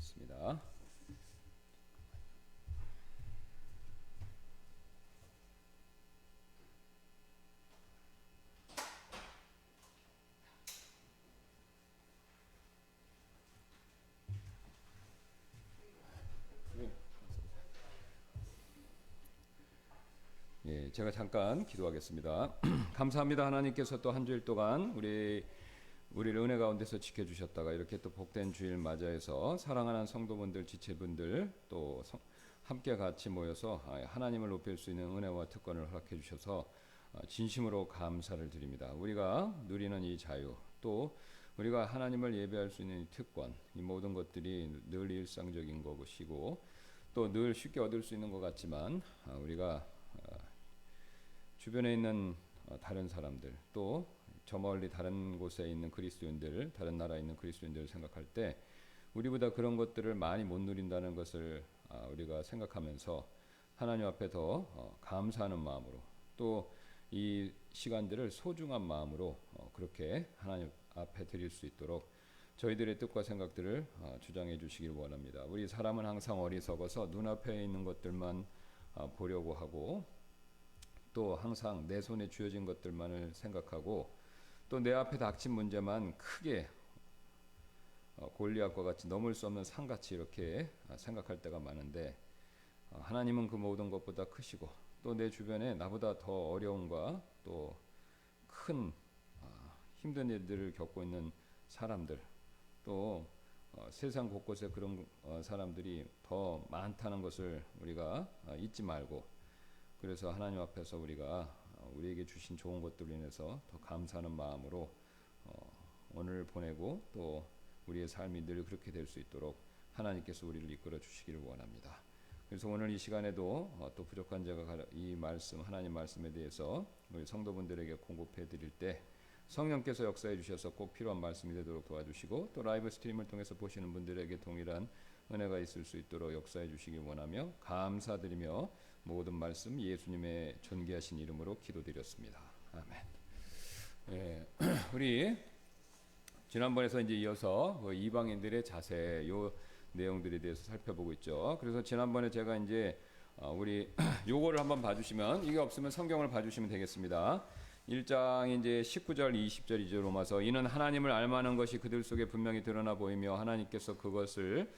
있습니다. 예, 제가 잠깐 기도하겠습니다. 감사합니다. 하나님께서 또 한 주일 동안 우리를 은혜 가운데서 지켜주셨다가 이렇게 또 복된 주일 맞이해서 사랑하는 성도분들, 지체분들 또 함께 같이 모여서 하나님을 높일 수 있는 은혜와 특권을 허락해 주셔서 진심으로 감사를 드립니다. 우리가 누리는 이 자유, 또 우리가 하나님을 예배할 수 있는 이 특권, 이 모든 것들이 늘 일상적인 것이고 또 늘 쉽게 얻을 수 있는 것 같지만 우리가 주변에 있는 다른 사람들, 또 저 멀리 다른 곳에 있는 그리스도인들, 다른 나라에 있는 그리스도인들을 생각할 때 우리보다 그런 것들을 많이 못 누린다는 것을 우리가 생각하면서 하나님 앞에 더 감사하는 마음으로, 또 이 시간들을 소중한 마음으로 그렇게 하나님 앞에 드릴 수 있도록 저희들의 뜻과 생각들을 주장해 주시길 원합니다. 우리 사람은 항상 어리석어서 눈앞에 있는 것들만 보려고 하고, 또 항상 내 손에 쥐어진 것들만을 생각하고, 또 내 앞에 닥친 문제만 크게 골리앗과 같이 넘을 수 없는 산같이 이렇게 생각할 때가 많은데, 하나님은 그 모든 것보다 크시고, 또 내 주변에 나보다 더 어려움과 또 큰 힘든 일들을 겪고 있는 사람들, 또 세상 곳곳에 그런 사람들이 더 많다는 것을 우리가 잊지 말고, 그래서 하나님 앞에서 우리가 우리에게 주신 좋은 것들로 인해서 더 감사하는 마음으로 오늘 보내고 또 우리의 삶이 늘 그렇게 될 수 있도록 하나님께서 우리를 이끌어 주시기를 원합니다. 그래서 오늘 이 시간에도 또 부족한 제가 이 말씀, 하나님 말씀에 대해서 우리 성도분들에게 공급해 드릴 때 성령께서 역사해 주셔서 꼭 필요한 말씀이 되도록 도와주시고, 또 라이브 스트림을 통해서 보시는 분들에게 동일한 은혜가 있을 수 있도록 역사해 주시기 원하며 감사드리며 모든 말씀 예수님의 존귀하신 이름으로 기도드렸습니다. 아멘. 예, 우리 지난번에서 이제 이어서 이방인들의 자세, 요 내용들에 대해서 살펴보고 있죠. 그래서 지난번에 제가 이제 우리 요거를 한번 봐주시면, 이게 없으면 성경을 봐주시면 되겠습니다. 1장 이제 19절 20절이죠. 로마서. 이는 하나님을 알만한 것이 그들 속에 분명히 드러나 보이며 하나님께서 그것을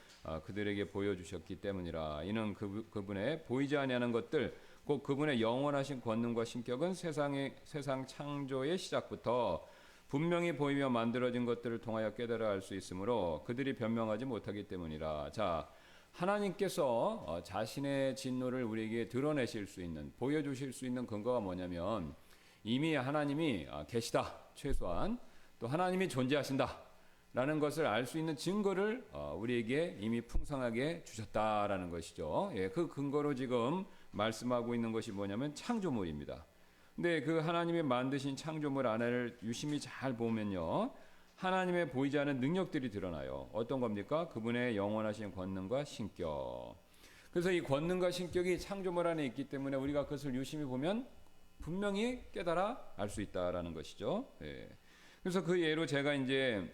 그들에게 보여주셨기 때문이라. 이는 그분의 보이지 아니하는 것들, 곧 그분의 영원하신 권능과 신격은 세상 창조의 시작부터 분명히 보이며 만들어진 것들을 통하여 깨달아 알 수 있으므로 그들이 변명하지 못하기 때문이라. 자, 하나님께서 자신의 진노를 우리에게 드러내실 수 있는, 보여주실 수 있는 근거가 뭐냐면, 이미 하나님이 계시다, 최소한 또 하나님이 존재하신다 라는 것을 알 수 있는 증거를 우리에게 이미 풍성하게 주셨다라는 것이죠. 예, 그 근거로 지금 말씀하고 있는 것이 뭐냐면 창조물입니다. 근데 그 하나님이 만드신 창조물 안을 유심히 잘 보면요, 하나님의 보이지 않는 능력들이 드러나요. 어떤 겁니까? 그분의 영원하신 권능과 신격. 그래서 이 권능과 신격이 창조물 안에 있기 때문에 우리가 그것을 유심히 보면 분명히 깨달아 알 수 있다라는 것이죠. 예. 그래서 그 예로 제가 이제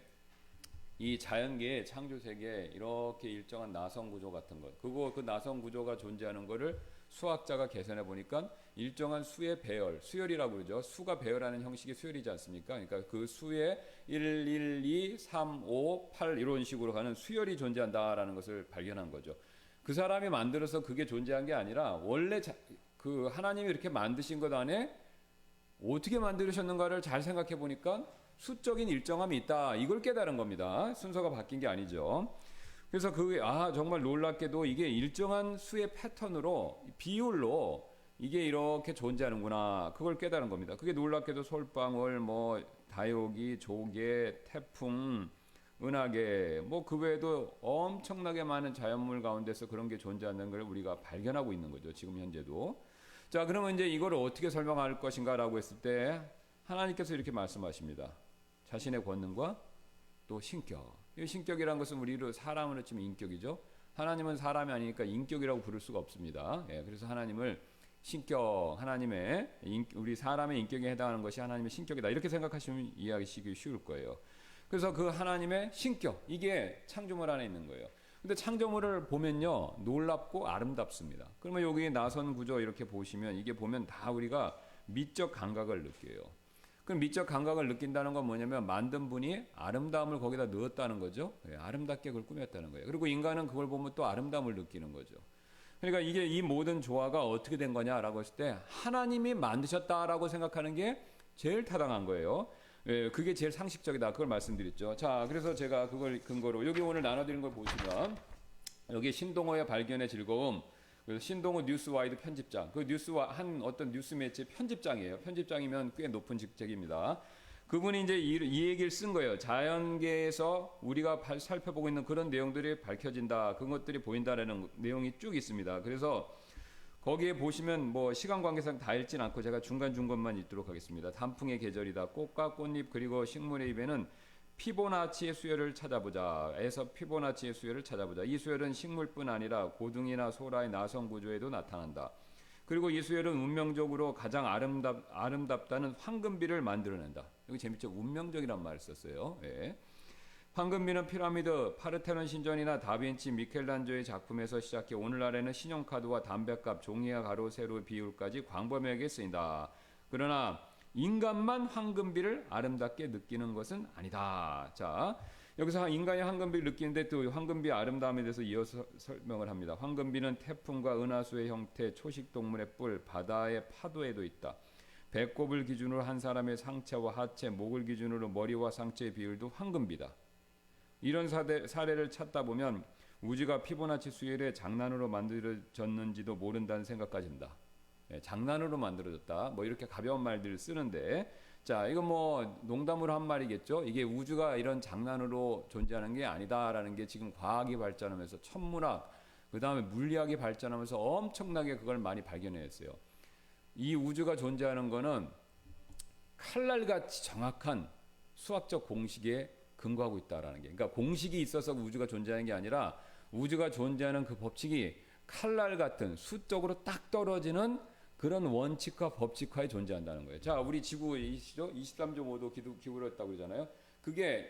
이 자연계의 창조세계에 이렇게 일정한 나성 구조 같은 것, 그 나성 구조가 존재하는 것을 수학자가 계산해 보니까 일정한 수의 배열, 수열이라고 그러죠. 수가 배열하는 형식이 수열이지 않습니까? 그러니까 그 수의 1, 1, 2, 3, 5, 8 이런 식으로 가는 수열이 존재한다라는 것을 발견한 거죠. 그 사람이 만들어서 그게 존재한 게 아니라 원래 그 하나님이 이렇게 만드신 것 안에 어떻게 만드셨는가를 잘 생각해 보니까 수적인 일정함이 있다. 이걸 깨달은 겁니다. 순서가 바뀐 게 아니죠. 그래서 정말 놀랍게도 이게 일정한 수의 패턴으로, 비율로 이게 이렇게 존재하는구나. 그걸 깨달은 겁니다. 그게 놀랍게도 솔방울, 다육이, 조개, 태풍, 은하계, 그 외에도 엄청나게 많은 자연물 가운데서 그런 게 존재한다는 걸 우리가 발견하고 있는 거죠. 지금 현재도. 자, 그러면 이제 이걸 어떻게 설명할 것인가 라고 했을 때 하나님께서 이렇게 말씀하십니다. 자신의 권능과 또 신격. 이 신격이라는 것은 우리로 사람으로 치면 인격이죠. 하나님은 사람이 아니니까 인격이라고 부를 수가 없습니다. 예, 그래서 하나님을 신격, 우리 사람의 인격에 해당하는 것이 하나님의 신격이다. 이렇게 생각하시면 이해하기 쉬울 거예요. 그래서 그 하나님의 신격, 이게 창조물 안에 있는 거예요. 근데 창조물을 보면요, 놀랍고 아름답습니다. 그러면 여기 나선 구조 이렇게 보시면 이게 보면 다 우리가 미적 감각을 느껴요. 그럼 미적 감각을 느낀다는 건 뭐냐면 만든 분이 아름다움을 거기다 넣었다는 거죠. 아름답게 그걸 꾸몄다는 거예요. 그리고 인간은 그걸 보면 또 아름다움을 느끼는 거죠. 그러니까 이게 이 모든 조화가 어떻게 된 거냐라고 했을 때 하나님이 만드셨다라고 생각하는 게 제일 타당한 거예요. 그게 제일 상식적이다. 그걸 말씀드렸죠. 자, 그래서 제가 그걸 근거로 여기 오늘 나눠드린 걸 보시면 여기 신동호의 발견의 즐거움, 신동호 뉴스와이드 편집장, 그 뉴스와 한 어떤 뉴스 매체 편집장이에요. 편집장이면 꽤 높은 직책입니다. 그분이 이제 이 얘기를 쓴 거예요. 자연계에서 우리가 살펴보고 있는 그런 내용들이 밝혀진다, 그것들이 보인다라는 내용이 쭉 있습니다. 그래서 거기에 보시면 뭐 시간 관계상 다 읽진 않고 제가 중간중간만 읽도록 하겠습니다. 단풍의 계절이다. 꽃과 꽃잎 그리고 식물의 입에는 피보나치의 수요를 찾아보자. 에서 피보나치의 수요를 찾아보자. 이 수요는 식물뿐 아니라 고등이나 소라의 나성 구조에도 나타난다. 그리고 이 수요는 운명적으로 가장 아름답다는 황금비를 만들어낸다. 여기 재밌죠? 운명적이란 말을 썼어요. 예. 황금비는 피라미드, 파르테논 신전이나 다빈치, 미켈란조의 작품에서 시작해 오늘날에는 신용카드와 담뱃값, 종이와 가로, 세로, 비율까지 광범위하게 쓰인다. 그러나 인간만 황금비를 아름답게 느끼는 것은 아니다. 자, 여기서 인간이 황금비를 느끼는데 또 황금비의 아름다움에 대해서 이어서 설명을 합니다. 황금비는 태풍과 은하수의 형태, 초식동물의 뿔, 바다의 파도에도 있다. 배꼽을 기준으로 한 사람의 상체와 하체, 목을 기준으로 머리와 상체의 비율도 황금비다. 이런 사례를 찾다 보면 우주가 피보나치 수열의 장난으로 만들어졌는지도 모른다는 생각까지 든다. 장난으로 만들어졌다. 뭐 이렇게 가벼운 말들을 쓰는데, 자, 이건 뭐 농담으로 한 말이겠죠. 이게 우주가 이런 장난으로 존재하는 게 아니다라는 게 지금 과학이 발전하면서 천문학, 그 다음에 물리학이 발전하면서 엄청나게 그걸 많이 발견했어요. 이 우주가 존재하는 거는 칼날같이 정확한 수학적 공식에 근거하고 있다라는 게, 그러니까 공식이 있어서 우주가 존재하는 게 아니라 우주가 존재하는 그 법칙이 칼날 같은 수적으로 딱 떨어지는 그런 원칙과 법칙화에 존재한다는 거예요. 자, 우리 지구이시죠? 23.5도 기울었다고 그러잖아요. 그게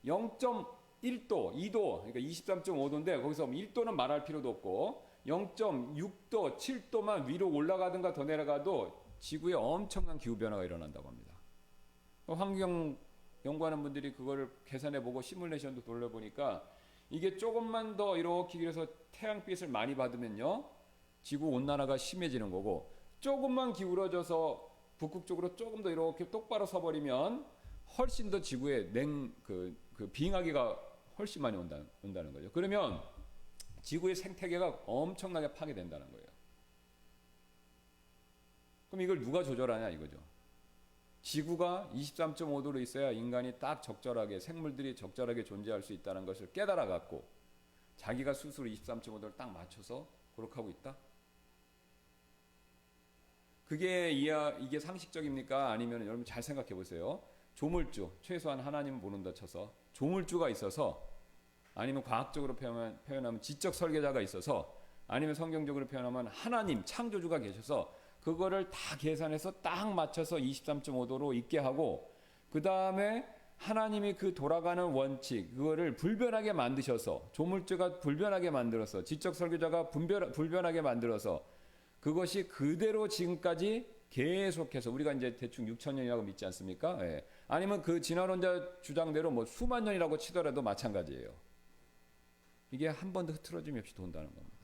0.1도, 2도, 그러니까 23.5도인데 거기서 1도는 말할 필요도 없고 0.6도, 7도만 위로 올라가든가 더 내려가도 지구에 엄청난 기후 변화가 일어난다고 합니다. 환경 연구하는 분들이 그거를 계산해보고 시뮬레이션도 돌려보니까 이게 조금만 더 이렇게 길어서 태양빛을 많이 받으면요, 지구 온난화가 심해지는 거고, 조금만 기울어져서 북극 쪽으로 조금 더 이렇게 똑바로 서버리면 훨씬 더 지구에 빙하기가 훨씬 많이 온다는 거죠. 그러면 지구의 생태계가 엄청나게 파괴된다는 거예요. 그럼 이걸 누가 조절하냐 이거죠. 지구가 23.5도로 있어야 인간이 딱 적절하게, 생물들이 적절하게 존재할 수 있다는 것을 깨달아 갖고 자기가 스스로 23.5도를 딱 맞춰서 그렇게 하고 있다? 이게 상식적입니까? 아니면 여러분 잘 생각해 보세요. 조물주, 최소한 하나님은 모른다 쳐서 조물주가 있어서, 아니면 과학적으로 표현하면 지적 설계자가 있어서, 아니면 성경적으로 표현하면 하나님, 창조주가 계셔서 그거를 다 계산해서 딱 맞춰서 23.5도로 있게 하고, 그 다음에 하나님이 그 돌아가는 원칙, 그거를 불변하게 만드셔서, 조물주가 불변하게 만들어서, 지적 설계자가 불변하게 만들어서 그것이 그대로 지금까지 계속해서, 우리가 이제 대충 6,000년이라고 믿지 않습니까? 예. 아니면 그 진화론자 주장대로 뭐 수만 년이라고 치더라도 마찬가지예요. 이게 한 번도 흐트러짐이 없이 돈다는 겁니다.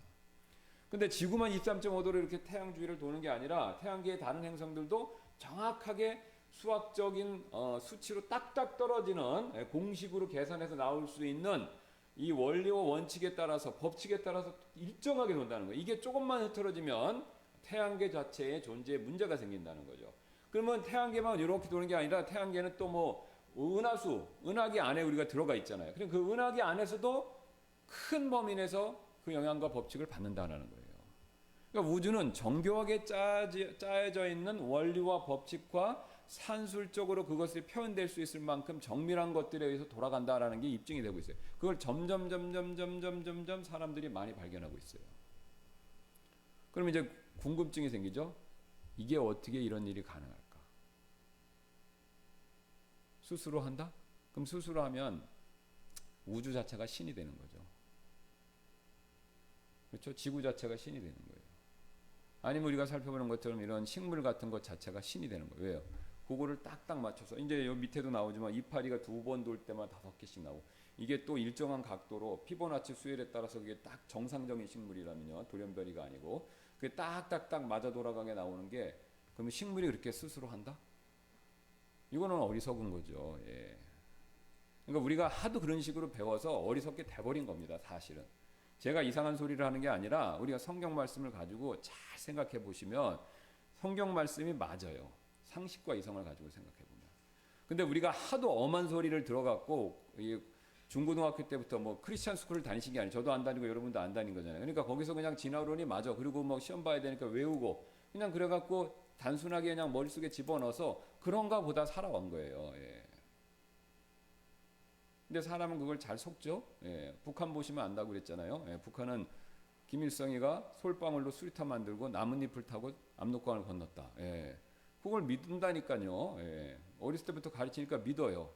근데 지구만 23.5도로 이렇게 태양 주위를 도는 게 아니라 태양계의 다른 행성들도 정확하게 수학적인 수치로 딱딱 떨어지는, 공식으로 계산해서 나올 수 있는 이 원리와 원칙에 따라서, 법칙에 따라서 일정하게 돈다는 거예요. 이게 조금만 흐트러지면 태양계 자체의 존재에 문제가 생긴다는 거죠. 그러면 태양계만 이렇게 도는 게 아니라 태양계는 또 뭐 은하계 안에 우리가 들어가 있잖아요. 그럼 그 은하계 안에서도 큰 범위 내에서 그 영향과 법칙을 받는다는 거예요. 그러니까 우주는 정교하게 짜여져 있는 원리와 법칙과 산술적으로 그것이 표현될 수 있을 만큼 정밀한 것들에 의해서 돌아간다라는 게 입증이 되고 있어요. 그걸 점점 사람들이 많이 발견하고 있어요. 그럼 이제 궁금증이 생기죠. 이게 어떻게 이런 일이 가능할까? 스스로 한다? 그럼 스스로 하면 우주 자체가 신이 되는 거죠. 그렇죠? 지구 자체가 신이 되는 거예요. 아니면 우리가 살펴보는 것처럼 이런 식물 같은 것 자체가 신이 되는 거예요. 왜요? 그거를 딱딱 맞춰서 이제 여기 밑에도 나오지만 이파리가 2번 돌 때마다 5개씩 나오고 이게 또 일정한 각도로 피보나치 수열에 따라서 그게 딱 정상적인 식물이라면요. 돌연변이가 아니고 그게 딱딱딱 맞아 돌아가게 나오는 게 그러면 식물이 그렇게 스스로 한다? 이거는 어리석은 거죠. 예. 그러니까 우리가 하도 그런 식으로 배워서 어리석게 돼버린 겁니다. 사실은. 제가 이상한 소리를 하는 게 아니라 우리가 성경 말씀을 가지고 잘 생각해 보시면 성경 말씀이 맞아요. 상식과 이성을 가지고 생각해 보면. 근데 우리가 하도 엄한 소리를 들어갖고 중고등학교 때부터 뭐 크리스찬 스쿨을 다니신 게 아니에요. 저도 안 다니고 여러분도 안 다닌 거잖아요. 그러니까 거기서 그냥 진화론이 맞아. 그리고 뭐 시험 봐야 되니까 외우고 그냥 그래갖고 단순하게 그냥 머릿속에 집어넣어서 그런가 보다 살아온 거예요. 예. 근데 사람은 그걸 잘 속죠. 예. 북한 보시면 안다고 그랬잖아요. 예. 북한은 김일성이가 솔방울로 수리탄 만들고 나뭇잎을 타고 압록강을 건넜다. 예. 그걸 믿는다니까요. 예. 어렸을 때부터 가르치니까 믿어요.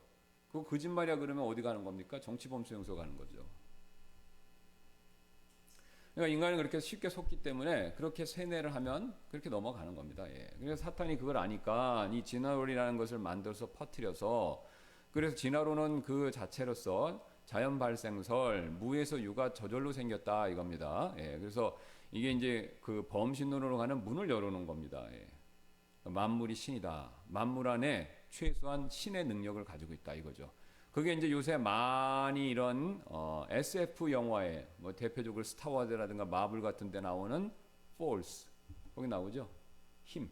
그거 거짓말이야 그러면 어디 가는 겁니까? 정치범수용소 가는 거죠. 그러니까 인간은 그렇게 쉽게 속기 때문에 그렇게 세뇌를 하면 그렇게 넘어가는 겁니다. 예. 그래서 사탄이 그걸 아니까 이 진화론이라는 것을 만들어서 퍼뜨려서 그래서 진화론은 그 자체로서 자연 발생설, 무에서 유가 저절로 생겼다 이겁니다. 예. 그래서 이게 이제 그 범신론으로 가는 문을 열어놓은 겁니다. 예. 만물이 신이다. 만물 안에 최소한 신의 능력을 가지고 있다 이거죠. 그게 이제 요새 많이 이런 SF 영화에 뭐 대표적으로 스타워즈라든가 마블 같은 데 나오는 force 거기 나오죠. 힘.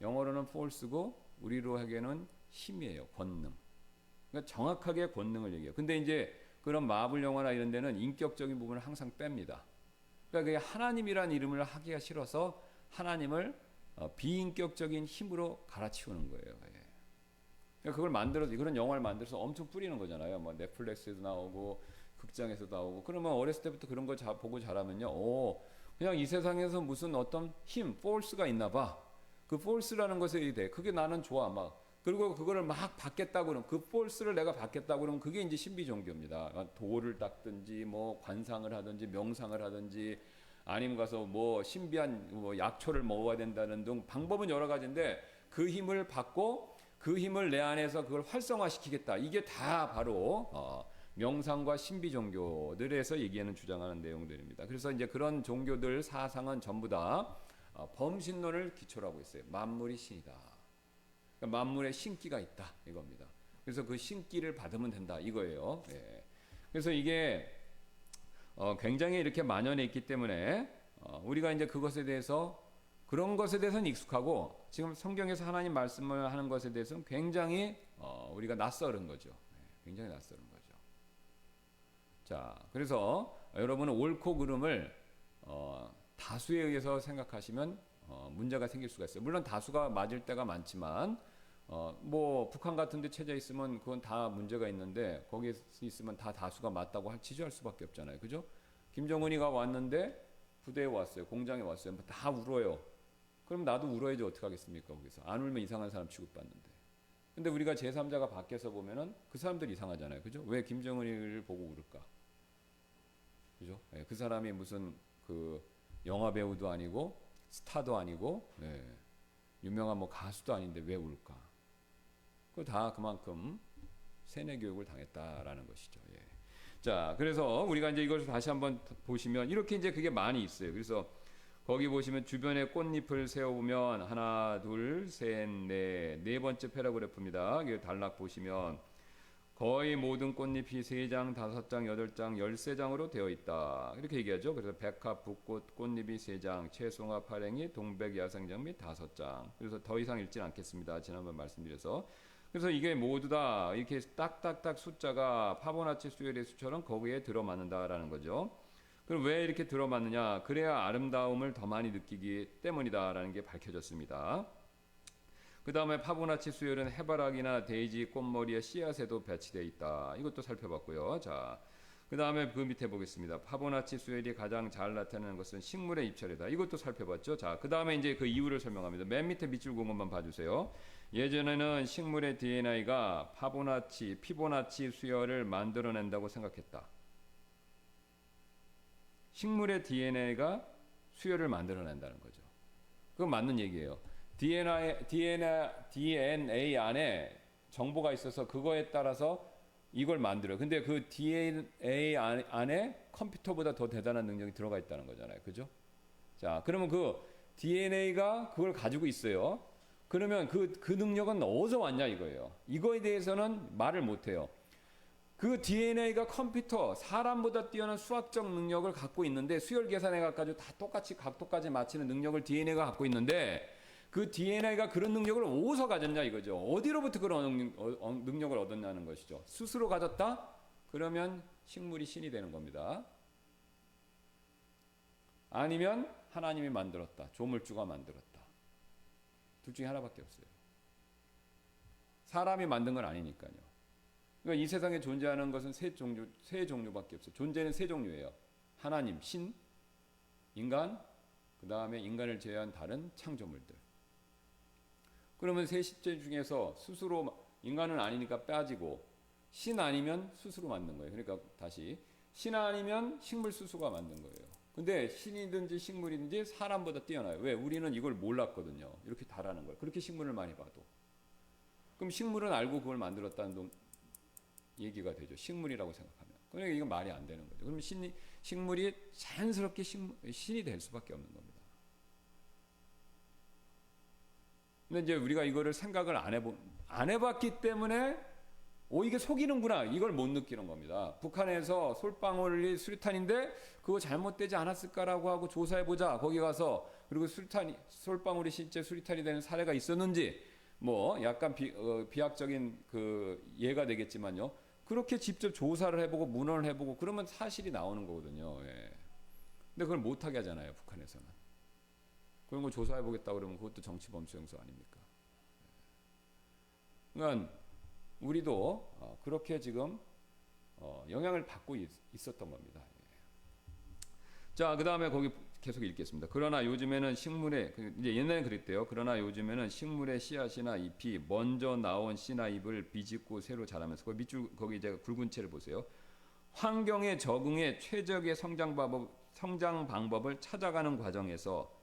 영어로는 force고 우리로 하기에는 힘이에요. 권능. 그러니까 정확하게 권능을 얘기해요. 근데 이제 그런 마블 영화나 이런 데는 인격적인 부분을 항상 뺍니다. 그러니까 그게 하나님이라는 이름을 하기가 싫어서 하나님을 비인격적인 힘으로 갈아치우는 거예요. 예. 그러니까 그걸 만들어서 그런 영화를 만들어서 엄청 뿌리는 거잖아요. 뭐 넷플릭스에도 나오고 극장에서도 나오고 그러면 어렸을 때부터 그런 거 보고 자라면요. 그냥 이 세상에서 무슨 어떤 힘, force가 있나 봐. 그 force라는 것에 대해 그게 나는 좋아 막. 그리고 그거를 막 받겠다고 그러면 그 force를 내가 받겠다고 그러면 그게 이제 신비 종교입니다. 돌을 닦든지 뭐 관상을 하든지 명상을 하든지 아니면 가서 뭐 신비한 뭐 약초를 먹어야 된다는 등 방법은 여러 가지인데 그 힘을 받고 그 힘을 내 안에서 그걸 활성화시키겠다. 이게 다 바로 명상과 신비 종교들에서 얘기하는 주장하는 내용들입니다. 그래서 이제 그런 종교들 사상은 전부 다 범신론을 기초로 하고 있어요. 만물이 신이다. 그러니까 만물에 신기가 있다 이겁니다. 그래서 그 신기를 받으면 된다 이거예요. 예. 그래서 이게 굉장히 이렇게 만연해 있기 때문에 우리가 이제 그것에 대해서 그런 것에 대해서는 익숙하고 지금 성경에서 하나님 말씀을 하는 것에 대해서는 굉장히 우리가 낯설은 거죠. 굉장히 낯설은 거죠. 자, 그래서 여러분은 옳고 그름을 다수에 의해서 생각하시면 문제가 생길 수가 있어요. 물론 다수가 맞을 때가 많지만 뭐 북한 같은 데 체제 있으면 그건 다 문제가 있는데 거기에 있으면 다 다수가 맞다고 지지할 수밖에 없잖아요. 그죠? 김정은이가 왔는데 부대에 왔어요. 공장에 왔어요. 다 울어요. 그럼 나도 울어야지 어떻게 하겠습니까? 거기서 안 울면 이상한 사람 취급받는데. 근데 우리가 제3자가 밖에서 보면은 그 사람들이 이상하잖아요. 그죠? 왜 김정은이를 보고 울을까? 그죠? 예, 그 사람이 무슨 그 영화 배우도 아니고 스타도 아니고 유명한 뭐 가수도 아닌데 왜 울까? 그거 다 그만큼 세뇌 교육을 당했다라는 것이죠. 예. 자, 그래서 우리가 이제 이것을 다시 한번 보시면 이렇게 이제 그게 많이 있어요. 그래서 거기 보시면 주변에 꽃잎을 세워보면 하나, 둘, 셋, 네 번째 패러그래프입니다. 단락 보시면 거의 모든 꽃잎이 3장, 5장, 8장, 13장으로 되어 있다. 이렇게 얘기하죠. 그래서 백합, 붓꽃, 꽃잎이 3장, 채송화, 파랭이, 동백, 야생장 및 5장. 그래서 더 이상 읽진 않겠습니다. 지난번 말씀드려서. 그래서 이게 모두 다 이렇게 딱딱딱 숫자가 파보나치 수열의 수처럼 거기에 들어맞는다라는 거죠. 그럼 왜 이렇게 들어맞느냐? 그래야 아름다움을 더 많이 느끼기 때문이다라는 게 밝혀졌습니다. 그 다음에 파보나치 수열은 해바라기나 데이지 꽃머리의 씨앗에도 배치되어 있다. 이것도 살펴봤고요. 자, 그 다음에 그 밑에 보겠습니다. 파보나치 수열이 가장 잘 나타내는 것은 식물의 입찰이다. 이것도 살펴봤죠. 자, 그 다음에 이제 그 이유를 설명합니다. 맨 밑에 밑줄 그은 것만 봐주세요. 예전에는 식물의 DNA가 피보나치 수열을 만들어낸다고 생각했다. 식물의 DNA가 수혈을 만들어낸다는 거죠. 그건 맞는 얘기예요. DNA 안에 정보가 있어서 그거에 따라서 이걸 만들어요. 근데 그 DNA 안에 컴퓨터보다 더 대단한 능력이 들어가 있다는 거잖아요. 그죠? 자, 그러면 그 DNA가 그걸 가지고 있어요. 그러면 그 능력은 어디서 왔냐 이거예요. 이거에 대해서는 말을 못해요. 그 DNA가 컴퓨터, 사람보다 뛰어난 수학적 능력을 갖고 있는데 수열 계산해가지고 다 똑같이 각도까지 맞추는 능력을 DNA가 갖고 있는데 그 DNA가 그런 능력을 어디서 가졌냐 이거죠. 어디로부터 그런 능력을 얻었냐는 것이죠. 스스로 가졌다? 그러면 식물이 신이 되는 겁니다. 아니면 하나님이 만들었다. 조물주가 만들었다. 둘 중에 하나밖에 없어요. 사람이 만든 건 아니니까요. 그러니까 이 세상에 존재하는 것은 세 종류밖에 없어요. 존재는 세 종류예요. 하나님, 신, 인간, 그 다음에 인간을 제외한 다른 창조물들. 그러면 세 실제 중에서 스스로 인간은 아니니까 빠지고 신 아니면 스스로 만든 거예요. 그러니까 다시 신 아니면 식물 스스로가 만든 거예요. 근데 신이든지 식물이든지 사람보다 뛰어나요. 왜? 우리는 이걸 몰랐거든요. 이렇게 다라는 걸. 그렇게 식물을 많이 봐도. 그럼 식물은 알고 그걸 만들었다는 얘기가 되죠. 식물이라고 생각하면. 그러니까 이건 말이 안 되는 거죠. 그러면 식물이 자연스럽게 신이 될 수밖에 없는 겁니다. 근데 이제 우리가 이거를 생각을 안 해봤기 때문에 이게 속이는구나 이걸 못 느끼는 겁니다. 북한에서 솔방울이 수류탄인데 그거 잘못되지 않았을까라고 하고 조사해보자. 거기 가서 그리고 솔방울이 실제 수류탄이 되는 사례가 있었는지 뭐 약간 비약적인 그 예가 되겠지만요. 그렇게 직접 조사를 해보고 문헌을 해보고 그러면 사실이 나오는 거거든요. 예. 근데 그걸 못하게 하잖아요. 북한에서는. 그런 거 조사해보겠다 그러면 그것도 정치범죄 형사 아닙니까? 그러니까 우리도 그렇게 지금 영향을 받고 있었던 겁니다. 자, 그 다음에 거기 계속 읽겠습니다. 그러나 요즘에는 이제 옛날에 그랬대요. 그러나 요즘에는 식물의 씨앗이나 잎이 먼저 나온 씨나 잎을 비집고 새로 자라면서 밑줄 거기 이제 굵은 채를 보세요. 환경에 적응해 최적의 성장 방법을 찾아가는 과정에서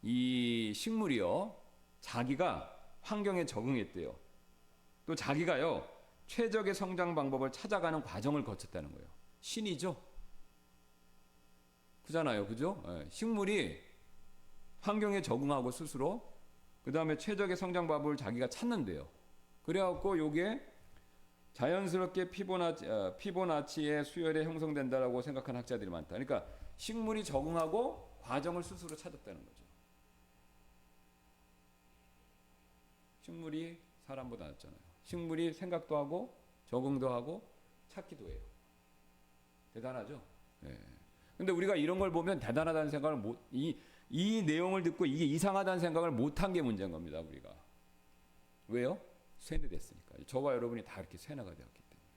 이 식물이요, 자기가 환경에 적응했대요. 또 자기가요, 최적의 성장 방법을 찾아가는 과정을 거쳤다는 거예요. 신이죠? 그잖아요. 그죠? 네. 식물이 환경에 적응하고 스스로, 그 다음에 최적의 성장 방법을 자기가 찾는데요. 그래갖고 요게 자연스럽게 피보나치의 수열에 형성된다라고 생각하는 학자들이 많다. 그러니까 식물이 적응하고 과정을 스스로 찾았다는 거죠. 식물이 사람보다 낫잖아요. 식물이 생각도 하고 적응도 하고 찾기도 해요. 대단하죠? 네. 근데 우리가 이런 걸 보면 대단하다는 생각을 이 내용을 듣고 이게 이상하다는 생각을 못한 게 문제인 겁니다. 우리가. 왜요? 세뇌됐으니까. 저와 여러분이 다 이렇게 세뇌가 되었기 때문에.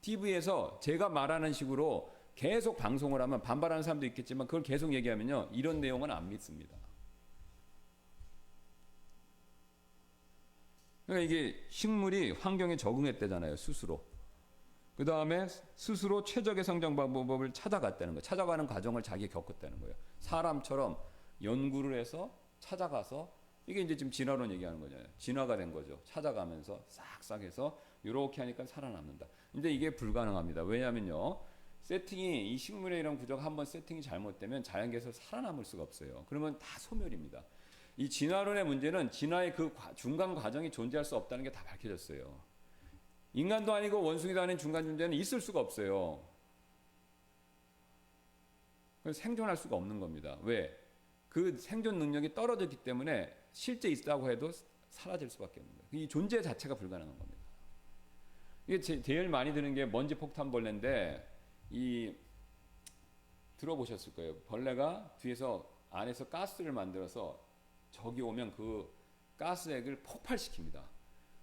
TV에서 제가 말하는 식으로 계속 방송을 하면 반발하는 사람도 있겠지만 그걸 계속 얘기하면요, 이런 내용은 안 믿습니다. 그러니까 이게 식물이 환경에 적응했대잖아요. 스스로. 그 다음에 스스로 최적의 성장 방법을 찾아갔다는 거예요. 찾아가는 과정을 자기가 겪었다는 거예요. 사람처럼 연구를 해서 찾아가서, 이게 이제 지금 진화론 얘기하는 거잖아요. 진화가 된 거죠. 찾아가면서 싹싹 해서 이렇게 하니까 살아남는다. 근데 이게 불가능합니다. 왜냐면요, 이 식물의 이런 구조가 한번 세팅이 잘못되면 자연계에서 살아남을 수가 없어요. 그러면 다 소멸입니다. 이 진화론의 문제는 진화의 그 중간 과정이 존재할 수 없다는 게 다 밝혀졌어요. 인간도 아니고 원숭이도 아닌 중간 존재는 있을 수가 없어요. 생존할 수가 없는 겁니다. 왜? 그 생존 능력이 떨어졌기 때문에 실제 있다고 해도 사라질 수밖에 없는 거예요. 이 존재 자체가 불가능한 겁니다. 이게 제일 많이 드는 게 먼지 폭탄벌레인데, 들어보셨을 거예요. 벌레가 뒤에서 안에서 가스를 만들어서 적이 오면 그 가스액을 폭발시킵니다.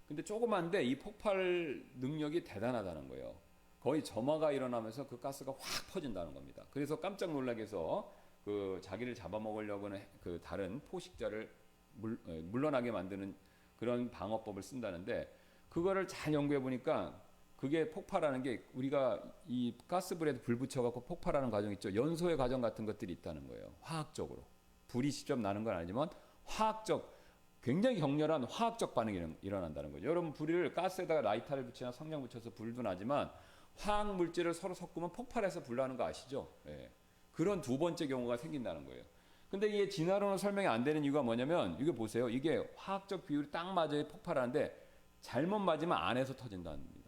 근데 조그만데 이 폭발 능력이 대단하다는 거예요. 거의 점화가 일어나면서 그 가스가 확 퍼진다는 겁니다. 그래서 깜짝 놀라게 해서 그 자기를 잡아먹으려고 하는 그 다른 포식자를 물러나게 만드는 그런 방어법을 쓴다는데, 그거를 잘 연구해 보니까 그게 폭발하는 게 우리가 이 가스불에 불 붙여갖고 폭발하는 과정 있죠. 연소의 과정 같은 것들이 있다는 거예요. 화학적으로. 불이 직접 나는 건 아니지만 화학적, 굉장히 격렬한 화학적 반응이 일어난다는 거죠. 여러분 불을 가스에다가 라이터를 붙이나 성냥 붙여서 불도 나지만 화학 물질을 서로 섞으면 폭발해서 불 나는 거 아시죠? 예. 그런 두 번째 경우가 생긴다는 거예요. 근데 이게 진화론은 설명이 안 되는 이유가 뭐냐면 이게 보세요. 이게 화학적 비율이 딱 맞아야 폭발하는데 잘못 맞으면 안에서 터진다는 겁니다.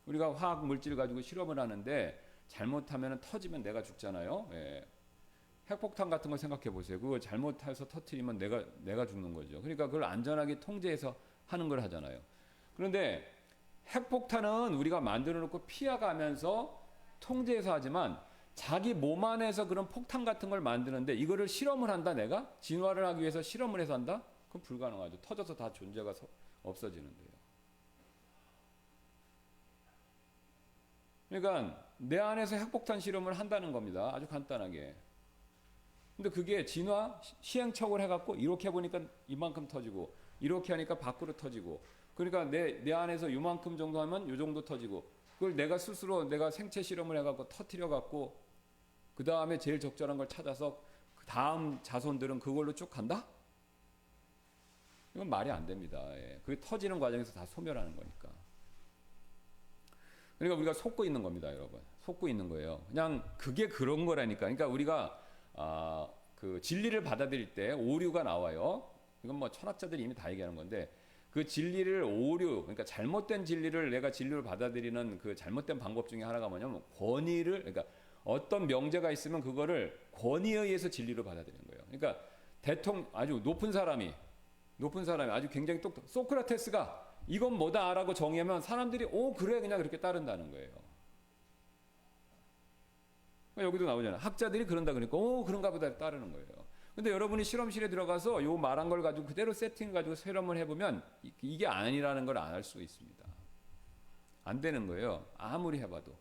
우리가 화학 물질 가지고 실험을 하는데 잘못하면 터지면 내가 죽잖아요. 예. 핵폭탄 같은 거 생각해 보세요. 그거 잘못해서 터뜨리면 내가 죽는 거죠. 그러니까 그걸 안전하게 통제해서 하는 걸 하잖아요. 그런데 핵폭탄은 우리가 만들어 놓고 피해가면서 통제해서 하지만 자기 몸 안에서 그런 폭탄 같은 걸 만드는데 이거를 실험을 한다 내가? 진화를 하기 위해서 실험을 해서 한다? 그건 불가능하죠. 터져서 다 존재가 없어지는데요. 그러니까 내 안에서 핵폭탄 실험을 한다는 겁니다. 아주 간단하게. 근데 그게 진화 시행착오를 해갖고 이렇게 해보니까 이만큼 터지고 이렇게 하니까 밖으로 터지고 그러니까 내 안에서 이만큼 정도 하면 이 정도 터지고 그걸 내가 스스로 내가 생체 실험을 해갖고 터뜨려갖고 그 다음에 제일 적절한 걸 찾아서 그 다음 자손들은 그걸로 쭉 간다? 이건 말이 안 됩니다. 예. 그게 터지는 과정에서 다 소멸하는 거니까. 그러니까 우리가 속고 있는 겁니다, 여러분. 속고 있는 거예요. 그냥 그게 그런 거라니까. 그러니까 우리가 그 진리를 받아들일 때 오류가 나와요. 이건 뭐 철학자들이 이미 다 얘기하는 건데 그 진리를 오류, 그러니까 잘못된 진리를 내가 진리를 받아들이는 그 잘못된 방법 중에 하나가 뭐냐면 권위를, 그러니까 어떤 명제가 있으면 그거를 권위에 의해서 진리로 받아들이는 거예요. 그러니까 아주 높은 사람이 아주 굉장히 소크라테스가 이건 뭐다라고 정의하면 사람들이 그래 그냥 그렇게 따른다는 거예요. 여기도 나오잖아요. 학자들이 그런다 그러니까 그런가 보다 따르는 거예요. 근데 여러분이 실험실에 들어가서 요 말한 걸 가지고 그대로 세팅을 가지고 실험을 해보면 이게 아니라는 걸 알 수 있습니다. 안 되는 거예요. 아무리 해봐도.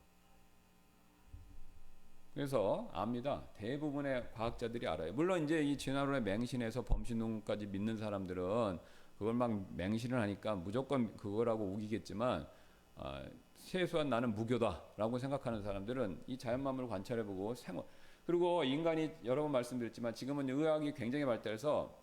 그래서 압니다. 대부분의 과학자들이 알아요. 물론 이제 이 진화론에 맹신해서 범신론까지 믿는 사람들은 그걸 막 맹신을 하니까 무조건 그거라고 우기겠지만 최소한 나는 무교다라고 생각하는 사람들은 이 자연만물을 관찰해보고 그리고 인간이 여러 번 말씀드렸지만 지금은 의학이 굉장히 발달해서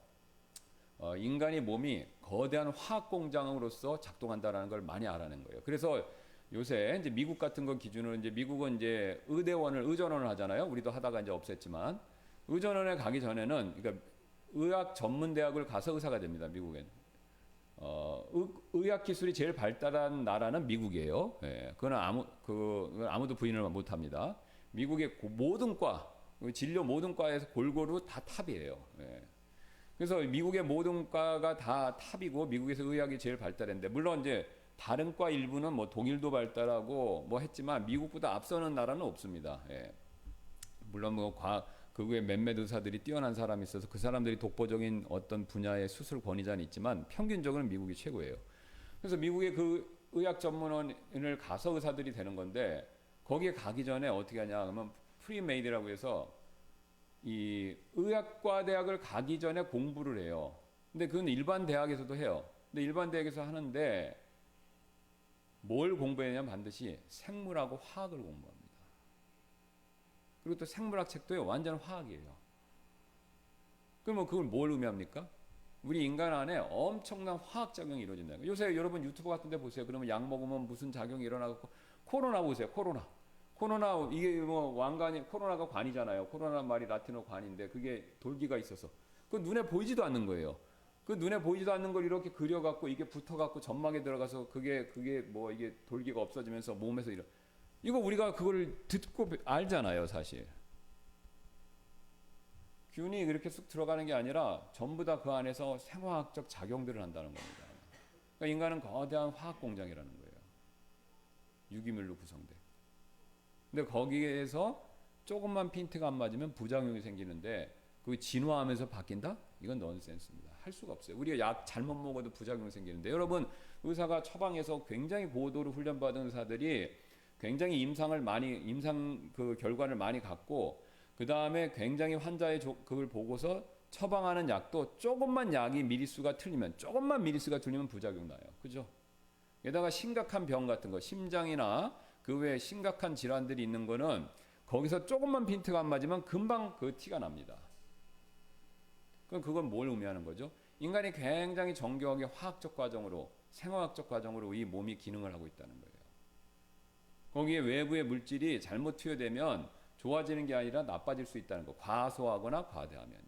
인간의 몸이 거대한 화학 공장으로서 작동한다라는 걸 많이 알아낸 거예요. 그래서 요새 이제 미국 같은 거 기준으로 이제 미국은 이제 의전원을 하잖아요. 우리도 하다가 이제 없앴지만 의전원에 가기 전에는 그러니까 의학 전문 대학을 가서 의사가 됩니다. 미국에는. 의학 기술이 제일 발달한 나라는 미국이에요. 예, 그건 아무도 부인을 못 합니다. 미국의 모든 진료 모든 과에서 골고루 다 탑이에요. 예. 그래서 미국의 모든 과가 다 탑이고 미국에서 의학이 제일 발달했는데 물론 이제 다른 과 일부는 뭐 독일도 발달하고 뭐 했지만 미국보다 앞서는 나라는 없습니다. 예. 물론 뭐 그외 몇몇 의사들이 뛰어난 사람이 있어서 그 사람들이 독보적인 어떤 분야의 수술 권위자는 있지만 평균적으로는 미국이 최고예요. 그래서 미국의 그 의학 전문원을 가서 의사들이 되는 건데 거기에 가기 전에 어떻게 하냐 하면 프리메이드라고 해서 이 의학과 대학을 가기 전에 공부를 해요. 근데 그건 일반 대학에서도 해요. 근데 일반 대학에서 하는데 뭘 공부해냐면 반드시 생물하고 화학을 공부합니다. 그리고 또 생물학 책도요 완전 화학이에요. 그러면 그걸 뭘 의미합니까? 우리 인간 안에 엄청난 화학 작용이 이루어진다는 거예요. 요새 여러분 유튜브 같은 데 보세요. 그러면 약 먹으면 무슨 작용이 일어나고 코로나 보세요. 코로나 이게 뭐 코로나가 관이잖아요. 코로나는 말이 라틴어 관인데 그게 돌기가 있어서 그 눈에 보이지도 않는 거예요. 그 눈에 보이지도 않는 걸 이렇게 그려갖고 이게 붙어갖고 점막에 들어가서 그게 뭐 이게 돌기가 없어지면서 몸에서 이거 우리가 그걸 듣고 알잖아요, 사실. 균이 그렇게 쑥 들어가는 게 아니라 전부 다 그 안에서 생화학적 작용들을 한다는 겁니다. 그러니까 인간은 거대한 화학 공장이라는 거예요. 유기물로 구성돼. 근데 거기에서 조금만 핀트가 안 맞으면 부작용이 생기는데 그게 진화하면서 바뀐다? 이건 넌센스입니다. 할 수가 없어요. 우리가 약 잘못 먹어도 부작용이 생기는데 여러분 의사가 처방해서 굉장히 고도로 훈련받은 의사들이 굉장히 임상 그 결과를 많이 갖고 그 다음에 굉장히 환자의 그걸 보고서 처방하는 약도 조금만 미리수가 틀리면 부작용 나요. 그죠? 게다가 심각한 병 같은 거, 심장이나 그 외에 심각한 질환들이 있는 거는 거기서 조금만 빈트가 안 맞으면 금방 그 티가 납니다. 그럼 그건 뭘 의미하는 거죠? 인간이 굉장히 정교하게 화학적 과정으로, 생화학적 과정으로 이 몸이 기능을 하고 있다는 거예요. 거기에 외부의 물질이 잘못 투여되면 좋아지는 게 아니라 나빠질 수 있다는 거. 과소하거나 과대하면요.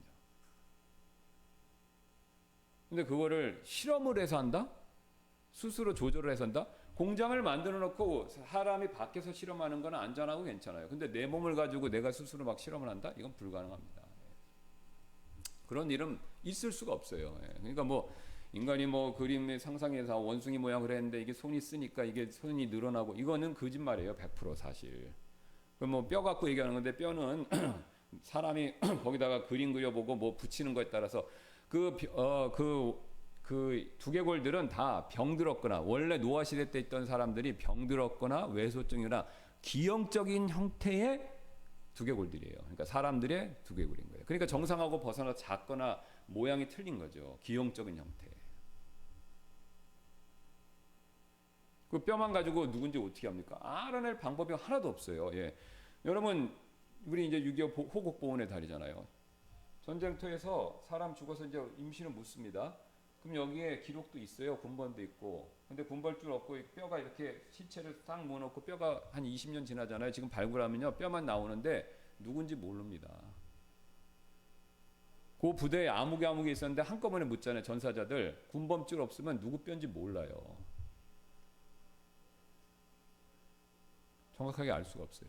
근데 그거를 실험을 해서 한다? 스스로 조절을 해서 한다? 공장을 만들어 놓고 사람이 밖에서 실험하는 건 안전하고 괜찮아요. 근데 내 몸을 가지고 내가 스스로 막 실험을 한다? 이건 불가능합니다. 그런 일은 있을 수가 없어요. 그러니까 뭐 인간이 뭐 그림의 상상해서 원숭이 모양을 했는데 이게 손이 쓰니까 이게 손이 늘어나고 이거는 거짓말이에요. 100% 사실. 그럼 뭐 뼈 갖고 얘기하는 건데 뼈는 사람이 거기다가 그림 그려보고 뭐 붙이는 거에 따라서 그 두개골들은 다 병들었거나 원래 노화시대 때 있던 사람들이 병들었거나 외소증이나 기형적인 형태의 두개골들이에요. 그러니까 사람들의 두개골인 거예요. 그러니까 정상하고 벗어나 작거나 모양이 틀린 거죠. 기형적인 형태. 그 뼈만 가지고 누군지 어떻게 합니까? 알아낼 방법이 하나도 없어요. 예. 여러분, 우리 이제 6.25 호국보훈의 달이잖아요. 전쟁터에서 사람 죽어서 이제 임시는 묻습니다. 그럼 여기에 기록도 있어요. 군번도 있고. 근데 군벌줄 없고 뼈가 이렇게 시체를 딱 모아놓고 뼈가 한 20년 지나잖아요. 지금 발굴하면요. 뼈만 나오는데 누군지 모릅니다. 그 부대에 아무개 있었는데 한꺼번에 묻잖아요. 전사자들. 군범줄 없으면 누구 뼈인지 몰라요. 정확하게 알 수가 없어요.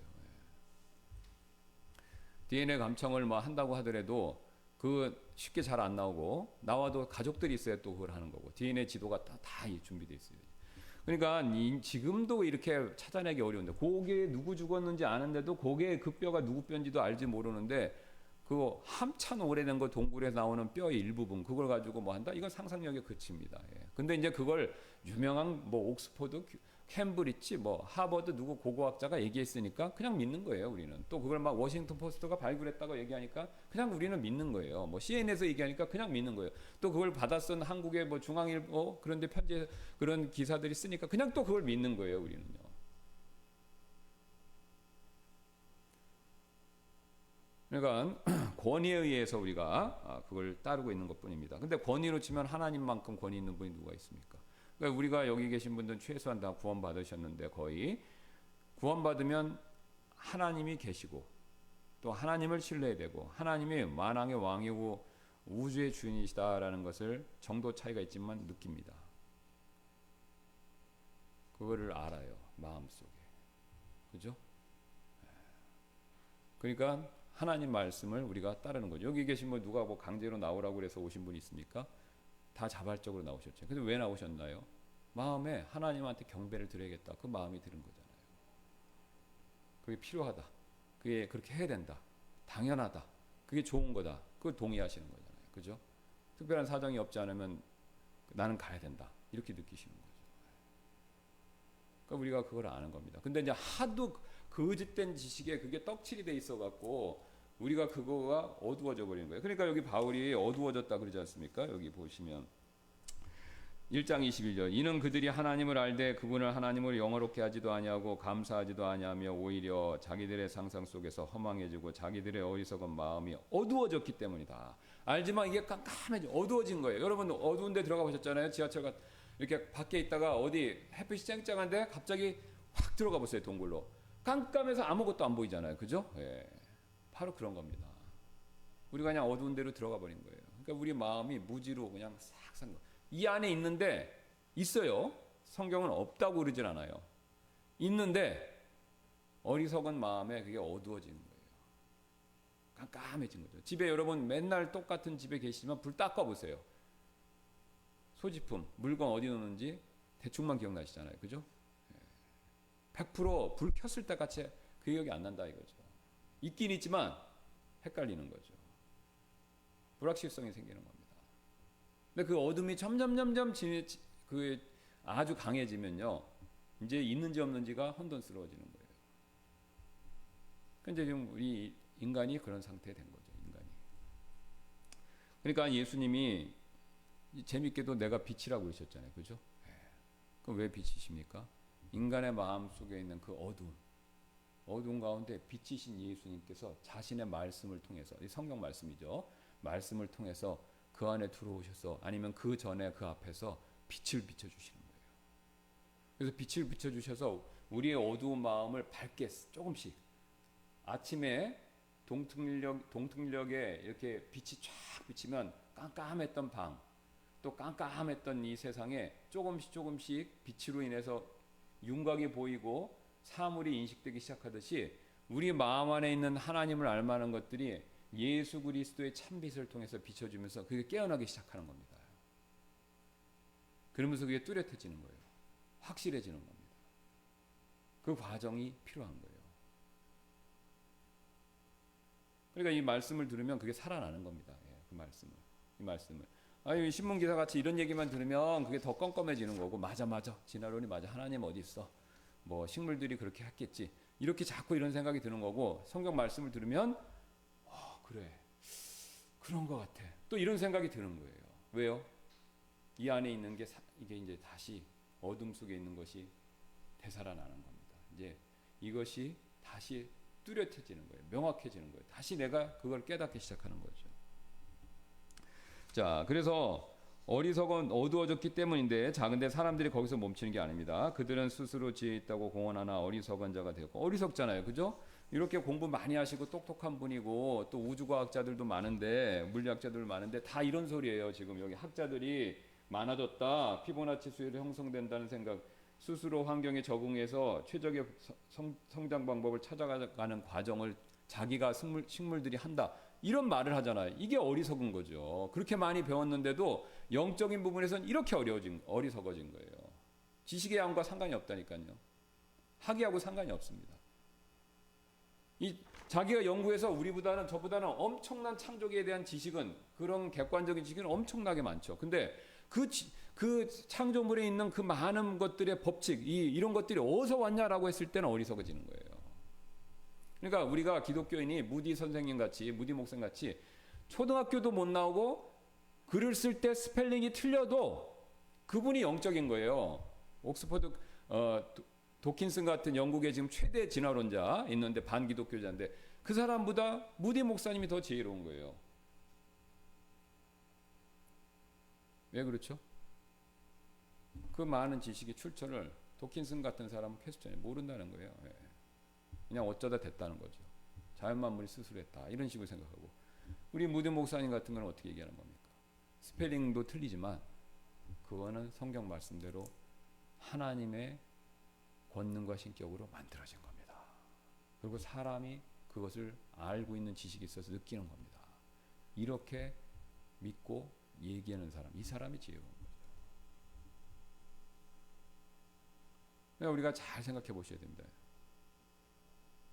DNA 감청을 뭐 한다고 하더라도 그 쉽게 잘 안 나오고 나와도 가족들이 있어야 또 그걸 하는 거고 DNA 지도가 다 준비되어 있어요. 그러니까 지금도 이렇게 찾아내기 어려운데 그게 누구 죽었는지 아는데도 그게 그 뼈가 누구 뼈인지도 알지 모르는데 그 한참 오래된 거 동굴에서 나오는 뼈의 일부분 그걸 가지고 뭐 한다? 이건 상상력에 그칩니다. 예. 근데 이제 그걸 유명한 뭐 옥스퍼드, 캠브리지, 뭐 하버드 누구 고고학자가 얘기했으니까 그냥 믿는 거예요. 우리는 또 그걸 막 워싱턴 포스트가 발굴했다고 얘기하니까 그냥 우리는 믿는 거예요. 뭐 CNN에서 얘기하니까 그냥 믿는 거예요. 또 그걸 받아 쓴 한국의 뭐 중앙일보 그런데 편지 그런 기사들이 쓰니까 그냥 또 그걸 믿는 거예요. 우리는요. 그러니까 권위에 의해서 우리가 그걸 따르고 있는 것뿐입니다. 근데 권위로 치면 하나님만큼 권위 있는 분이 누가 있습니까? 그러니까 우리가 여기 계신 분들은 최소한 다 구원 받으셨는데 거의 구원받으면 하나님이 계시고 또 하나님을 신뢰되고 하나님이 만왕의 왕이고 우주의 주인이시다라는 것을 정도 차이가 있지만 느낍니다. 그거를 알아요. 마음속에. 그죠? 그러니까 하나님 말씀을 우리가 따르는 거죠. 여기 계신 분 누가 뭐 강제로 나오라고 그래서 오신 분이 있습니까? 다 자발적으로 나오셨죠. 근데 왜 나오셨나요? 마음에 하나님한테 경배를 드려야겠다. 그 마음이 드는 거잖아요. 그게 필요하다. 그게 그렇게 해야 된다. 당연하다. 그게 좋은 거다. 그걸 동의하시는 거잖아요. 그죠? 특별한 사정이 없지 않으면 나는 가야 된다. 이렇게 느끼시는 거죠. 그러니까 우리가 그걸 아는 겁니다. 근데 이제 하도 거짓된 지식에 그게 떡칠이 돼 있어 갖고 우리가 그거가 어두워져 버리는 거예요. 그러니까 여기 바울이 어두워졌다 그러지 않습니까? 여기 보시면 1장 21절 이는 그들이 하나님을 알되 그분을 하나님을 영화롭게 하지도 아니하고 감사하지도 아니하며 오히려 자기들의 상상 속에서 허망해지고 자기들의 어리석은 마음이 어두워졌기 때문이다. 알지만 이게 깜깜해져 어두워진 거예요. 여러분 어두운 데 들어가 보셨잖아요. 지하철 이렇게 밖에 있다가 어디 햇빛이 쨍쨍한데 갑자기 확 들어가 보세요. 동굴로. 깜깜해서 아무것도 안 보이잖아요. 그죠? 예. 바로 그런 겁니다. 우리가 그냥 어두운 데로 들어가 버린 거예요. 그러니까 우리 마음이 무지로 그냥 싹 산 거예요. 이 안에 있는데 있어요. 성경은 없다고 그러진 않아요. 있는데 어리석은 마음에 그게 어두워지는 거예요. 깜깜해진 거죠. 집에 여러분 맨날 똑같은 집에 계시지만 불 딱 꺼보세요. 소지품, 물건 어디 놓는지 대충만 기억나시잖아요. 그죠? 100%불 켰을 때 같이 그 기억이 안 난다 이거죠. 있긴 있지만 헷갈리는 거죠. 불확실성이 생기는 겁니다. 근데 그 어둠이 점점 그 아주 강해지면요. 이제 있는지 없는지가 혼돈스러워지는 거예요. 근데 지금 우리 인간이 그런 상태에 된 거죠. 인간이. 그러니까 예수님이 재밌게도 내가 빛이라고 그러셨잖아요. 그죠? 그럼 왜 빛이십니까? 인간의 마음 속에 있는 그 어두운 가운데 빛이신 예수님께서 자신의 말씀을 통해서, 이 성경 말씀이죠. 말씀을 통해서 그 안에 들어오셔서, 아니면 그 전에 그 앞에서 빛을 비춰주시는 거예요. 그래서 빛을 비춰주셔서 우리의 어두운 마음을 밝게 조금씩, 아침에 동틀녘에 이렇게 빛이 쫙 비치면 깜깜했던 방, 또 깜깜했던 이 세상에 조금씩 빛으로 인해서 윤곽이 보이고 사물이 인식되기 시작하듯이, 우리 마음 안에 있는 하나님을 알만한 것들이 예수 그리스도의 참빛을 통해서 비춰주면서 그게 깨어나기 시작하는 겁니다. 그러면서 그게 뚜렷해지는 거예요. 확실해지는 겁니다. 그 과정이 필요한 거예요. 그러니까 이 말씀을 들으면 그게 살아나는 겁니다. 이 말씀을. 아니, 신문 기사 같이 이런 얘기만 들으면 그게 더 껌껌해지는 거고, 맞아, 진화론이 맞아, 하나님 어디 있어, 뭐 식물들이 그렇게 했겠지, 이렇게 자꾸 이런 생각이 드는 거고, 성경 말씀을 들으면 그래, 그런 것 같아, 또 이런 생각이 드는 거예요. 왜요? 이 안에 있는 게 이게 이제 다시 어둠 속에 있는 것이 되살아나는 겁니다. 이제 이것이 다시 뚜렷해지는 거예요. 명확해지는 거예요. 다시 내가 그걸 깨닫기 시작하는 거죠. 자, 그래서 어리석은 어두워졌기 때문인데, 자, 근데 사람들이 거기서 멈추는 게 아닙니다. 그들은 스스로 지혜 있다고 공언하나 어리석은 자가 되었고, 어리석잖아요, 그죠? 이렇게 공부 많이 하시고 똑똑한 분이고, 또 우주과학자들도 많은데, 물리학자들 많은데, 다 이런 소리예요. 지금 여기 학자들이 많아졌다, 피보나치 수율이 형성된다는 생각, 스스로 환경에 적응해서 최적의 성장 방법을 찾아가는 과정을 자기가 식물들이 한다, 이런 말을 하잖아요. 이게 어리석은 거죠. 그렇게 많이 배웠는데도 영적인 부분에서는 이렇게 어리석어진 거예요. 지식의 양과 상관이 없다니까요. 학위하고 상관이 없습니다. 자기가 연구해서 저보다는 엄청난 창조계에 대한 지식은, 그런 객관적인 지식은 엄청나게 많죠. 근데 그 창조물에 있는 그 많은 것들의 법칙, 이런 것들이 어디서 왔냐라고 했을 때는 어리석어지는 거예요. 그러니까 우리가 기독교인이 무디 목사님 같이 초등학교도 못 나오고 글을 쓸 때 스펠링이 틀려도 그분이 영적인 거예요. 옥스퍼드 도킨슨 같은 영국의 지금 최대 진화론자 있는데, 반기독교자인데, 그 사람보다 무디 목사님이 더 지혜로운 거예요. 왜 그렇죠? 그 많은 지식의 출처를 도킨슨 같은 사람은 퀘스천이 모른다는 거예요. 그냥 어쩌다 됐다는 거죠. 자연만물이 스스로 했다, 이런 식으로 생각하고, 우리 무디 목사님 같은 건 어떻게 얘기하는 겁니까? 스펠링도 틀리지만 그거는 성경 말씀대로 하나님의 권능과 신격으로 만들어진 겁니다. 그리고 사람이 그것을 알고 있는 지식이 있어서 느끼는 겁니다. 이렇게 믿고 얘기하는 사람, 이 사람이 지혜로운 거죠. 그러니까 우리가 잘 생각해 보셔야 됩니다.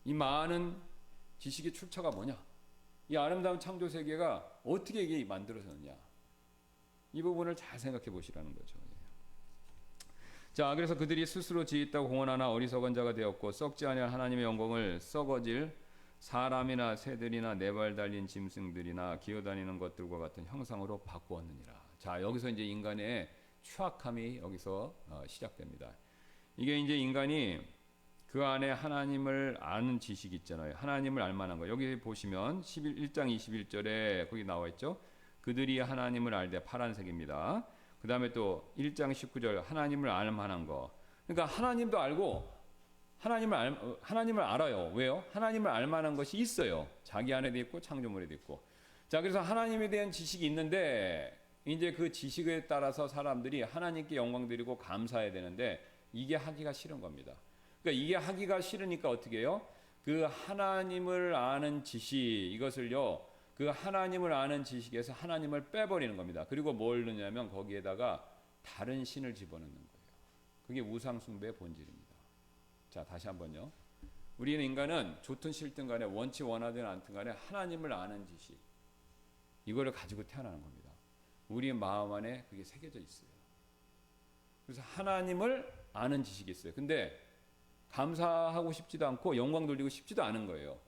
이 많은 지식의 출처가 뭐냐? 이 아름다운 창조 세계가 어떻게 이게 만들어졌느냐? 이 부분을 잘 생각해 보시라는 거죠. 자, 그래서 그들이 스스로 지혜 있다고 공언하나 어리석은 자가 되었고, 썩지 아니할 하나님의 영광을 썩어질 사람이나 새들이나 네 발 달린 짐승들이나 기어다니는 것들과 같은 형상으로 바꾸었느니라. 자, 여기서 이제 인간의 추악함이 여기서 시작됩니다. 이게 이제 인간이 그 안에 하나님을 아는 지식이 있잖아요. 하나님을 알만한 거. 여기 보시면 1장 21절에 거기 나와 있죠. 그들이 하나님을 알되, 파란색입니다. 그 다음에 또 1장 19절 하나님을 알만한 거. 그러니까 하나님도 알고 하나님을 알아요. 왜요? 하나님을 알만한 것이 있어요. 자기 안에도 있고 창조물에도 있고. 자, 그래서 하나님에 대한 지식이 있는데, 이제 그 지식에 따라서 사람들이 하나님께 영광 드리고 감사해야 되는데, 이게 하기가 싫은 겁니다. 그러니까 이게 하기가 싫으니까 어떻게 해요? 그 하나님을 아는 지식, 이것을요, 그 하나님을 아는 지식에서 하나님을 빼버리는 겁니다. 그리고 뭘 넣냐면 거기에다가 다른 신을 집어넣는 거예요. 그게 우상숭배의 본질입니다. 자, 다시 한번요. 우리는 인간은 좋든 싫든 간에, 원치 원하든 않든 간에 하나님을 아는 지식, 이거를 가지고 태어나는 겁니다. 우리의 마음 안에 그게 새겨져 있어요. 그래서 하나님을 아는 지식이 있어요. 근데 감사하고 싶지도 않고 영광 돌리고 싶지도 않은 거예요.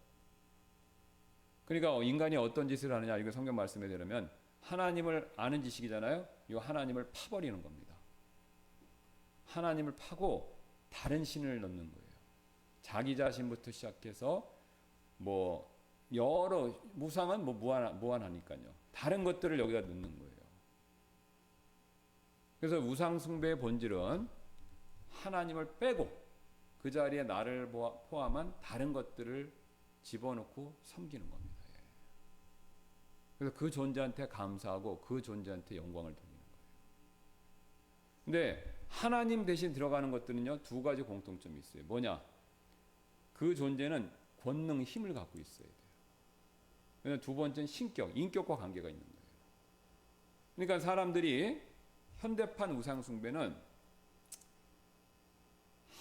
그러니까 인간이 어떤 짓을 하느냐, 이거 성경 말씀에 들으면 하나님을 아는 지식이잖아요. 이 하나님을 파버리는 겁니다. 하나님을 파고 다른 신을 넣는 거예요. 자기 자신부터 시작해서 뭐 여러 우상은 뭐 무한하니까요. 다른 것들을 여기다 넣는 거예요. 그래서 우상 숭배의 본질은 하나님을 빼고 그 자리에 나를 포함한 다른 것들을 집어넣고 섬기는 겁니다. 그래서 그 존재한테 감사하고 그 존재한테 영광을 돌리는 거예요. 근데 하나님 대신 들어가는 것들은요, 두 가지 공통점이 있어요. 뭐냐? 그 존재는 권능, 힘을 갖고 있어야 돼요. 두 번째는 신격, 인격과 관계가 있는 거예요. 그러니까 사람들이 현대판 우상 숭배는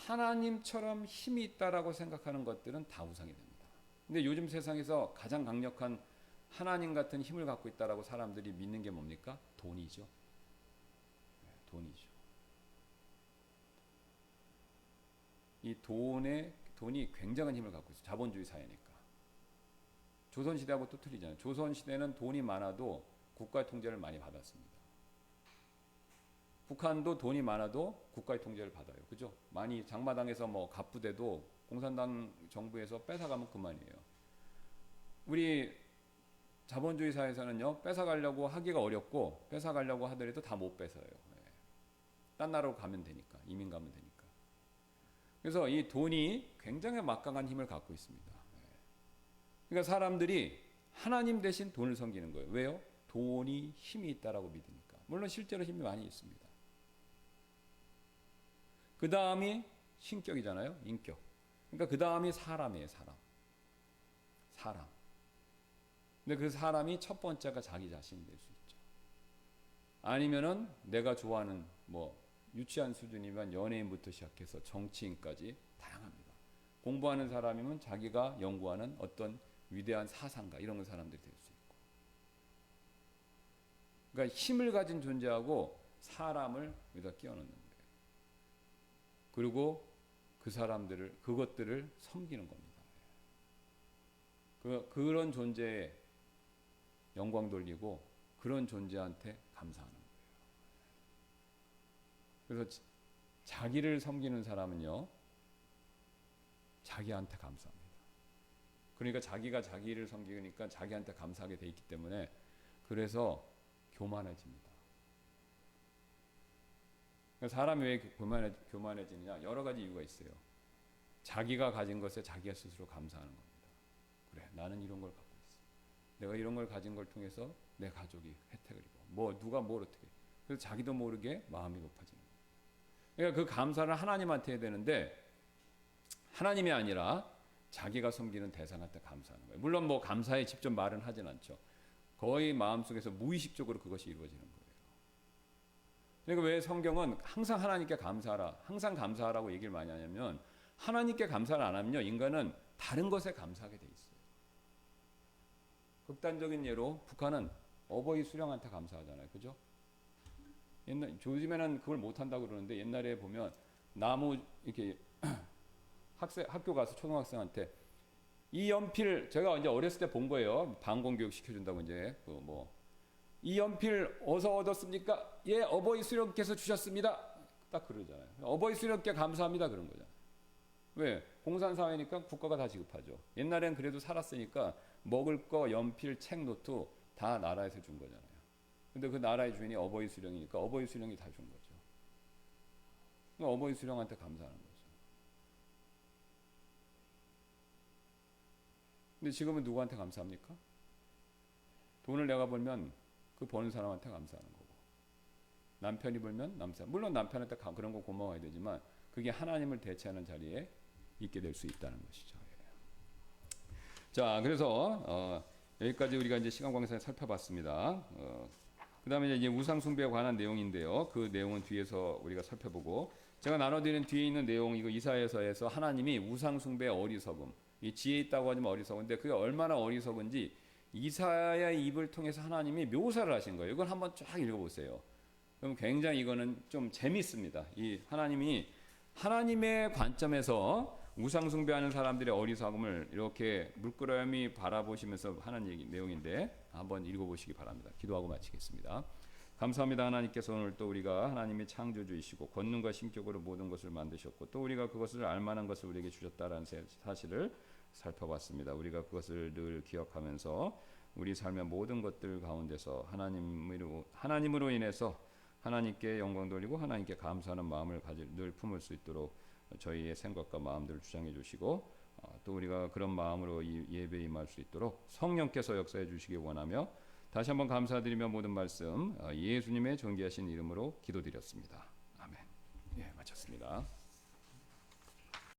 하나님처럼 힘이 있다라고 생각하는 것들은 다 우상이 됩니다. 근데 요즘 세상에서 가장 강력한 하나님 같은 힘을 갖고 있다라고 사람들이 믿는 게 뭡니까? 돈이죠. 돈이죠. 이 돈이 굉장한 힘을 갖고 있어요. 자본주의 사회니까. 조선시대하고 또 틀리잖아요. 조선시대는 돈이 많아도 국가의 통제를 많이 받았습니다. 북한도 돈이 많아도 국가의 통제를 받아요. 그죠? 많이 장마당에서 뭐 갑부대도 공산당 정부에서 뺏어가면 그만이에요. 우리 자본주의 사회에서는요, 뺏어가려고 하기가 어렵고 뺏어가려고 하더라도 다 못 뺏어요. 딴 나라로 가면 되니까, 이민 가면 되니까. 그래서 이 돈이 굉장히 막강한 힘을 갖고 있습니다. 그러니까 사람들이 하나님 대신 돈을 섬기는 거예요. 왜요? 돈이 힘이 있다라고 믿으니까. 물론 실제로 힘이 많이 있습니다. 그 다음이 신격이잖아요. 인격. 그러니까 그 다음이 사람이에요. 사람. 근데 그 사람이 첫 번째가 자기 자신이 될 수 있죠. 아니면은 내가 좋아하는 뭐 유치한 수준이면 연예인부터 시작해서 정치인까지 다양합니다. 공부하는 사람이면 자기가 연구하는 어떤 위대한 사상가 이런 사람들이 될 수 있고. 그러니까 힘을 가진 존재하고 사람을 여기다 끼워 넣는 거예요. 그리고 그것들을 섬기는 겁니다. 그런 존재에 영광 돌리고 그런 존재한테 감사하는 거예요. 그래서 자기를 섬기는 사람은요, 자기한테 감사합니다. 그러니까 자기가 자기를 섬기니까 자기한테 감사하게 돼 있기 때문에 그래서 교만해집니다. 사람이 왜 교만해지느냐? 여러 가지 이유가 있어요. 자기가 가진 것에 자기가 스스로 감사하는 겁니다. 그래, 나는 이런 걸 갖고 있어. 내가 이런 걸 가진 걸 통해서 내 가족이 혜택을 입어. 누가 뭘 어떻게. 그래서 자기도 모르게 마음이 높아지는 거예요. 그러니까 그 감사를 하나님한테 해야 되는데 하나님이 아니라 자기가 섬기는 대상한테 감사하는 거예요. 물론 뭐 감사에 직접 말은 하진 않죠. 거의 마음속에서 무의식적으로 그것이 이루어지는 거예요. 그러니까 왜 성경은 항상 하나님께 감사하라, 항상 감사하라고 얘기를 많이 하냐면 하나님께 감사를 안 하면요, 인간은 다른 것에 감사하게 돼 있어요. 극단적인 예로 북한은 어버이 수령한테 감사하잖아요. 그죠? 요즘에는 그걸 못한다고 그러는데 옛날에 보면 나무 이렇게 학교 가서 초등학생한테 이 연필, 제가 이제 어렸을 때 본 거예요. 방공교육 시켜준다고 이제 이 연필 어디서 얻었습니까? 예, 어버이 수령께서 주셨습니다. 딱 그러잖아요. 어버이 수령께 감사합니다. 그런 거잖아요. 왜? 공산사회니까 국가가 다 지급하죠. 옛날엔 그래도 살았으니까 먹을 거, 연필, 책, 노트 다 나라에서 준 거잖아요. 근데 그 나라의 주인이 어버이 수령이니까 어버이 수령이 다 준 거죠. 그러니까 어버이 수령한테 감사하는 거죠. 근데 지금은 누구한테 감사합니까? 돈을 내가 벌면 그 버는 사람한테 감사하는 거고, 남편이 벌면 물론 남편한테 그런 거 고마워야 되지만 그게 하나님을 대체하는 자리에 있게 될 수 있다는 것이죠. 자, 그래서 여기까지 우리가 이제 시간 관계상 살펴봤습니다. 그다음에 이제 우상 숭배에 관한 내용인데요. 그 내용은 뒤에서 우리가 살펴보고, 제가 나눠드리는 뒤에 있는 내용, 이거 이사야서에서 하나님이 우상 숭배의 어리석음, 이 지혜 있다고 하지만 어리석은데 그게 얼마나 어리석은지 이사야의 입을 통해서 하나님이 묘사를 하신 거예요. 이걸 한번 쫙 읽어보세요. 그럼 굉장히 이거는 좀 재밌습니다. 이 하나님의 관점에서 우상 숭배하는 사람들의 어리석음을 이렇게 물끄러미 바라보시면서 하는 내용인데 한번 읽어보시기 바랍니다. 기도하고 마치겠습니다. 감사합니다. 하나님께서 오늘 또 우리가 하나님이 창조주이시고 권능과 신격으로 모든 것을 만드셨고 또 우리가 그것을 알만한 것을 우리에게 주셨다라는 사실을 살펴봤습니다. 우리가 그것을 늘 기억하면서 우리 삶의 모든 것들 가운데서 하나님으로 인해서 하나님께 영광 돌리고 하나님께 감사하는 마음을 늘 품을 수 있도록 저희의 생각과 마음들을 주장해 주시고 또 우리가 그런 마음으로 이 예배에 임할 수 있도록 성령께서 역사해 주시기 원하며 다시 한번 감사드리며 모든 말씀 예수님의 존귀하신 이름으로 기도드렸습니다. 아멘. 예, 마쳤습니다.